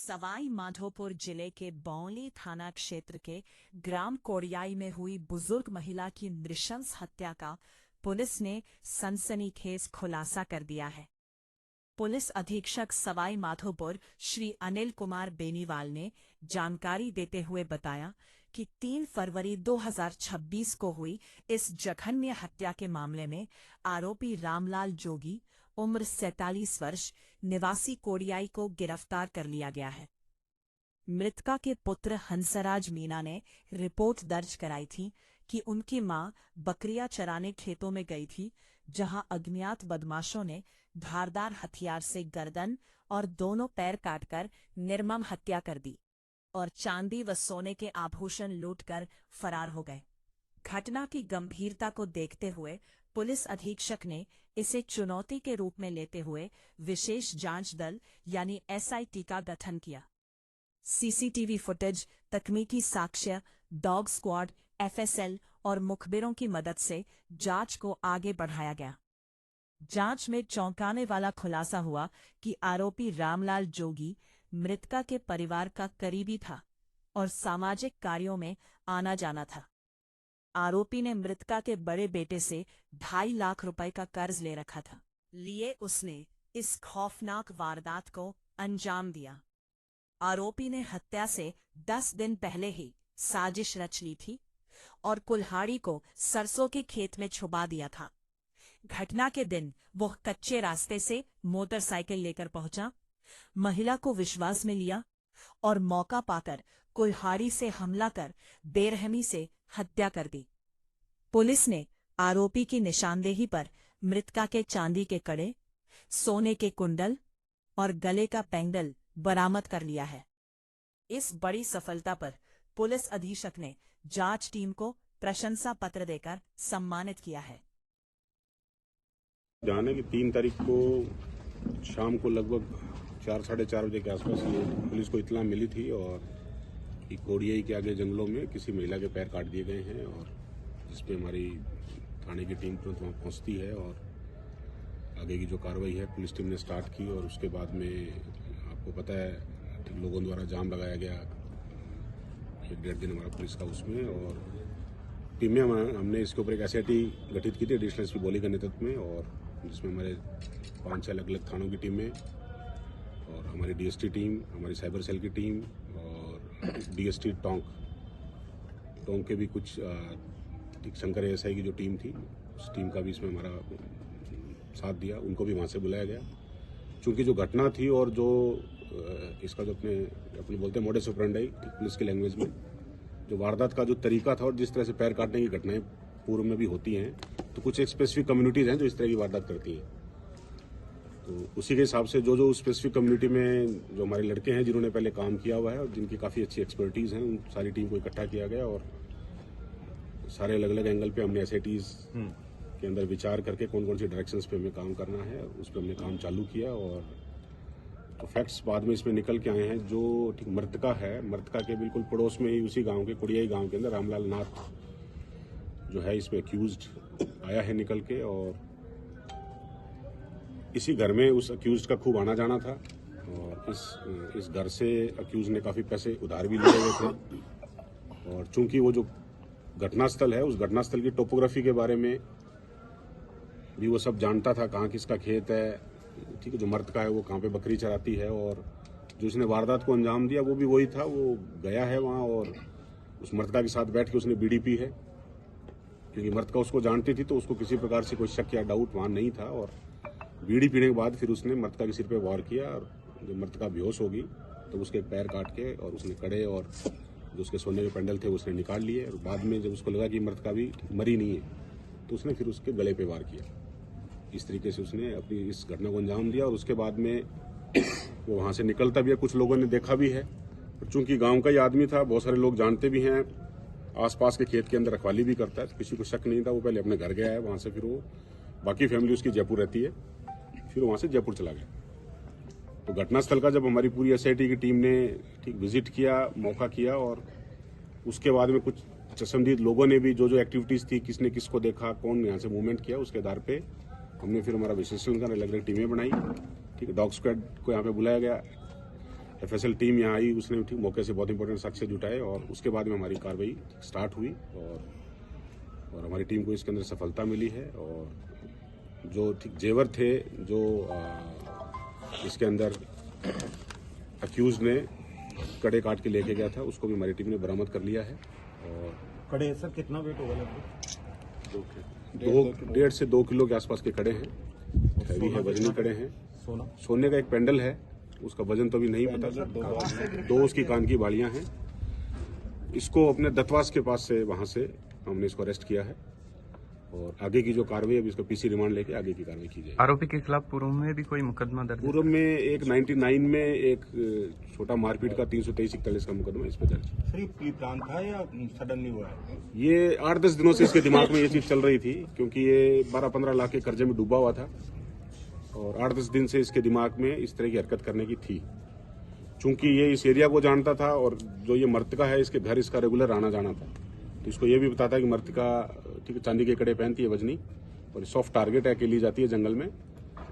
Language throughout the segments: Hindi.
सवाई माधोपुर जिले के बौली थाना क्षेत्र के ग्राम कोड़ियाई में हुई बुजुर्ग महिला की नृशंस हत्या का पुलिस ने सनसनीखेज खुलासा कर दिया है। पुलिस अधीक्षक सवाई माधोपुर श्री अनिल कुमार बेनीवाल ने जानकारी देते हुए बताया कि 3 फरवरी 2026 को हुई इस जघन्य हत्या के मामले में आरोपी रामलाल जोगी उम्र 47 वर्ष निवासी कोड़ियाई को गिरफ्तार कर लिया गया है। मृतका के पुत्र हंसराज मीना ने रिपोर्ट दर्ज कराई थी कि उनकी मां बकरियां चराने खेतों में गई थी, जहां अज्ञात बदमाशों ने धारदार हथियार से गर्दन और दोनों पैर काटकर निर्मम हत्या कर दी और चांदी व सोने के आभूषण लूटकर फरार हो गए। घटना की गंभीरता को देखते हुए पुलिस अधीक्षक ने इसे चुनौती के रूप में लेते हुए विशेष जांच दल यानी SIT का गठन किया। CCTV फुटेज, तकनीकी साक्ष्य, डॉग स्क्वाड, FSL और मुखबिरों की मदद से जांच को आगे बढ़ाया गया। जांच में चौंकाने वाला खुलासा हुआ कि आरोपी रामलाल जोगी मृतका के परिवार का करीबी था और सामाजिक कार्यों में आना जाना था। आरोपी ने मृतका के बड़े बेटे से 2.5 लाख रुपए का कर्ज ले रखा था। लिए उसने इस खौफनाक वारदात को अंजाम दिया। आरोपी ने हत्या से 10 दिन पहले ही साजिश रच ली थी और कुल्हाड़ी को सरसों के खेत में छुपा दिया था। घटना के दिन वह कच्चे रास्ते से मोटरसाइकिल लेकर पहुंचा, महिला को विश्वास में लिया और मौका पाकर कुल्हाड़ी से हमला कर बेरहमी से हत्या कर दी। पुलिस ने आरोपी की निशानदेही पर मृतका के चांदी के कड़े, सोने के कुंडल और गले का पेंडल बरामद कर लिया है। इस बड़ी सफलता पर पुलिस अधीक्षक ने जांच टीम को प्रशंसा पत्र देकर सम्मानित किया है। जाने की 3 तारीख को शाम को लगभग 4 साढ़े 4 बजे के आसपास ये पुलिस को इत्तला मिली थी और कोड़ियाई के आगे जंगलों में किसी महिला के पैर काट दिए गए हैं, और जिस पे हमारी थाने की टीम तुरंत वहाँ पहुँचती है और आगे की जो कार्रवाई है पुलिस टीम ने स्टार्ट की। और उसके बाद में आपको पता है लोगों द्वारा जाम लगाया गया 1-1.5 दिन हमारा पुलिस का उसमें, और टीमें हमने इसके ऊपर एक SIT गठित की थी एडिशनल SP बोली के नेतृत्व में, और जिसमें हमारे 5-6 अलग-अलग थानों की टीमें और हमारी DST टीम, हमारी साइबर सेल की टीम और DST टोंक के भी कुछ शंकर SI की जो टीम थी उस टीम का भी इसमें हमारा साथ दिया, उनको भी वहाँ से बुलाया गया। चूँकि जो घटना थी और जो इसका जो अपने बोलते हैं मोडस ऑपरेंडी पुलिस की लैंग्वेज में, जो वारदात का जो तरीका था और जिस तरह से पैर काटने की घटनाएं पूर्व में भी होती हैं, तो कुछ एक स्पेसिफिक कम्युनिटीज़ हैं जो इस तरह की वारदात करती हैं। तो उसी के हिसाब से जो स्पेसिफिक कम्युनिटी में जो हमारे लड़के हैं जिन्होंने पहले काम किया हुआ है और जिनकी काफ़ी अच्छी एक्सपर्टीज़ हैं, उन सारी टीम को इकट्ठा किया गया और सारे अलग अलग एंगल पे हमने SITs के अंदर विचार करके कौन कौन सी डायरेक्शंस पे हमें काम करना है उस पर हमने काम चालू किया। और तो फैक्ट्स बाद में इसमें निकल के आए हैं। जो ठीक मृतका है, मृतका के बिल्कुल पड़ोस में ही उसी गाँव के कोड़ियाई गाँव के अंदर रामलाल नाथ जो है इसमें अक्यूज्ड आया है निकल के, और इसी घर में उस अक्यूज्ड का खूब आना जाना था और इस घर से अक्यूज ने काफ़ी पैसे उधार भी लिए हुए थे। और चूंकि वो जो घटनास्थल है उस घटनास्थल की टोपोग्राफी के बारे में भी वो सब जानता था, कहाँ किसका खेत है, ठीक है, जो मृतका है वो कहाँ पे बकरी चराती है, और जो इसने वारदात को अंजाम दिया वो भी वही था। वो गया है वहाँ और उस मृतका के साथ बैठ के उसने बीड़ी पी है, क्योंकि मृतका उसको जानती थी तो उसको किसी प्रकार से कोई शक या डाउट वहाँ नहीं था। और बीड़ी पीने के बाद फिर उसने मृतका के सिर पे वार किया और जब मृतका बेहोश होगी तो उसके पैर काट के और उसने कड़े और जो उसके सोने के पेंडल थे उसने निकाल लिए, और बाद में जब उसको लगा कि मृतका भी मरी नहीं है तो उसने फिर उसके गले पे वार किया। इस तरीके से उसने अपनी इस घटना को अंजाम दिया और उसके बाद में वो वहाँ से निकलता भी है, कुछ लोगों ने देखा भी है। चूंकि गाँव का ही आदमी था, बहुत सारे लोग जानते भी हैं, आसपास के खेत के अंदर रखवाली भी करता है, तो किसी को शक नहीं था। वो पहले अपने घर गया है, वहाँ से फिर वो बाकी फैमिली उसकी जयपुर रहती है, फिर वहाँ से जयपुर चला गया। तो घटनास्थल का जब हमारी पूरी SIT की टीम ने ठीक विजिट किया, मौका किया, और उसके बाद में कुछ चश्मदीद लोगों ने भी जो एक्टिविटीज़ थी, किसने किसको देखा, कौन यहाँ से मूवमेंट किया, उसके आधार पे हमने फिर हमारा विश्लेषण कर अलग अलग टीमें बनाई। ठीक है, डॉग स्क्वाड को यहाँ पे बुलाया गया, FSL टीम यहाँ आई, उसने ठीक मौके से बहुत इंपॉर्टेंट साक्ष्य जुटाए और उसके बाद में हमारी कार्रवाई स्टार्ट हुई और हमारी टीम को इसके अंदर सफलता मिली है। और जो ठीक जेवर थे जो इसके अंदर अक्यूज ने कड़े काट के लेके गया था, उसको भी हमारी टीम ने बरामद कर लिया है। और कड़े सर कितना वेट होगा लगभग? 1.5 से 2 किलो के आसपास के कड़े हैं, हैवी है, वजनी कड़े हैं। सोने का एक पेंडल है, उसका वजन तो अभी नहीं पता। 2 उसकी कान की बालियां हैं। इसको अपने दत्वास के पास से वहां से हमने इसको अरेस्ट किया है और आगे की जो कार्रवाई है, इसको PC रिमांड लेके आगे की कार्रवाई की जाएगी। आरोपी के खिलाफ पूर्व में भी कोई मुकदमा दर्ज? पूर्व में एक 99 में एक छोटा मारपीट का 323-41 का मुकदमा इस पर दर्ज। सर ये प्री प्लान था या सडनली हुआ है? ये 8-10 दिनों से इसके दिमाग में ये चीज चल रही थी, क्योंकि ये 12-15 लाख के कर्जे में डूबा हुआ था और 8-10 दिन से इसके दिमाग में इस तरह की हरकत करने की थी। चूंकि ये इस एरिया को जानता था और जो ये मर्तका है इसके घर इसका रेगुलर आना जाना था, तो इसको ये भी पता था कि मर्तका ठीक है चांदी के कड़े पहनती है वजनी और सॉफ्ट टारगेट है, अकेली जाती है जंगल में,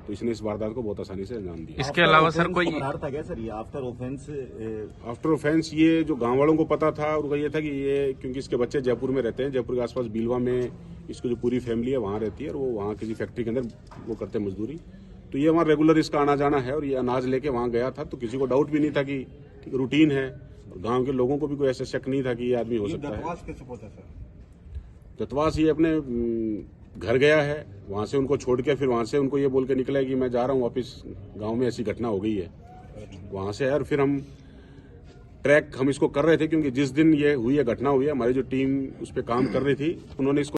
तो इसने इस वारदात को बहुत आसानी से अंजाम दिया। इसके अलावा सर कोई था क्या सर ये आफ्टर ऑफेंस ये जो गांव वालों को पता था, उनका ये था कि ये क्योंकि इसके बच्चे जयपुर में रहते हैं, जयपुर के आसपास बीलवा में इसकी जो पूरी फैमिली है वहां रहती है और वो वहां किसी फैक्ट्री के अंदर वो करते हैं मजदूरी, तो ये वहां रेगुलर इसका आना जाना है और ये अनाज लेके वहां गया था, तो किसी को डाउट भी नहीं था कि रूटीन है और गांव के लोगों को भी कोई ऐसा शक नहीं था कि ये आदमी हो सकता है। दत्वास कैसे पहुंचा सर? दत्वास ये अपने घर गया है, वहां से उनको छोड़ के फिर वहां से उनको ये बोल के निकला है कि मैं जा रहा हूं वापिस गांव में, ऐसी घटना हो गई है। वहां से और फिर हम ट्रैक हम इसको कर रहे थे, क्योंकि जिस दिन ये हुई है घटना हुई है, हमारी जो टीम उस पर काम कर रही थी उन्होंने इसको